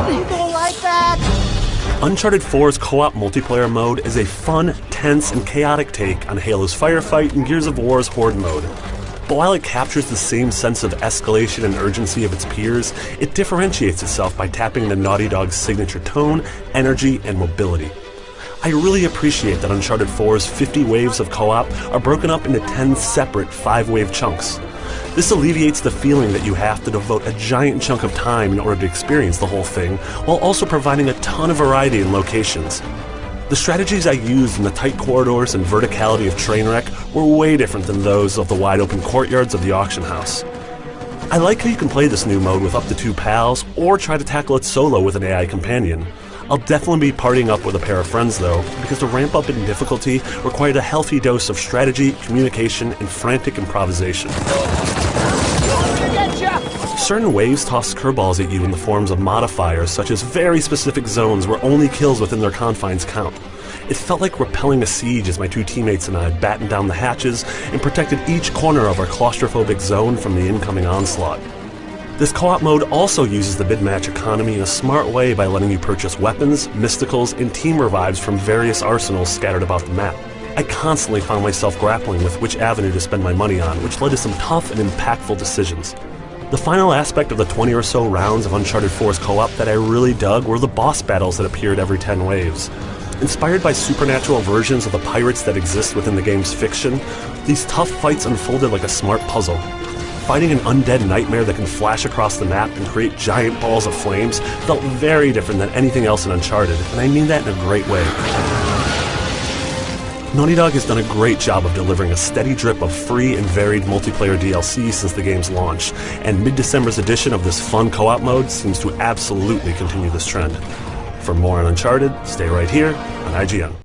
People like that! Uncharted 4's co-op multiplayer mode is a fun, tense, and chaotic take on Halo's Firefight and Gears of War's Horde mode. But while it captures the same sense of escalation and urgency of its peers, it differentiates itself by tapping into Naughty Dog's signature tone, energy, and mobility. I really appreciate that Uncharted 4's 50 waves of co-op are broken up into 10 separate 5-wave chunks. This alleviates the feeling that you have to devote a giant chunk of time in order to experience the whole thing, while also providing a ton of variety in locations. The strategies I used in the tight corridors and verticality of Trainwreck were way different than those of the wide-open courtyards of the auction house. I like how you can play this new mode with up to 2 pals, or try to tackle it solo with an AI companion. I'll definitely be partying up with a pair of friends though, because the ramp up in difficulty required a healthy dose of strategy, communication, and frantic improvisation. Certain waves toss curveballs at you in the forms of modifiers, such as very specific zones where only kills within their confines count. It felt like repelling a siege as my 2 teammates and I battened down the hatches and protected each corner of our claustrophobic zone from the incoming onslaught. This co-op mode also uses the mid-match economy in a smart way by letting you purchase weapons, mysticals, and team revives from various arsenals scattered about the map. I constantly found myself grappling with which avenue to spend my money on, which led to some tough and impactful decisions. The final aspect of the 20 or so rounds of Uncharted 4's co-op that I really dug were the boss battles that appeared every 10 waves. Inspired by supernatural versions of the pirates that exist within the game's fiction, these tough fights unfolded like a smart puzzle. Fighting an undead nightmare that can flash across the map and create giant balls of flames felt very different than anything else in Uncharted, and I mean that in a great way. Naughty Dog has done a great job of delivering a steady drip of free and varied multiplayer DLC since the game's launch, and mid-December's edition of this fun co-op mode seems to absolutely continue this trend. For more on Uncharted, stay right here on IGN.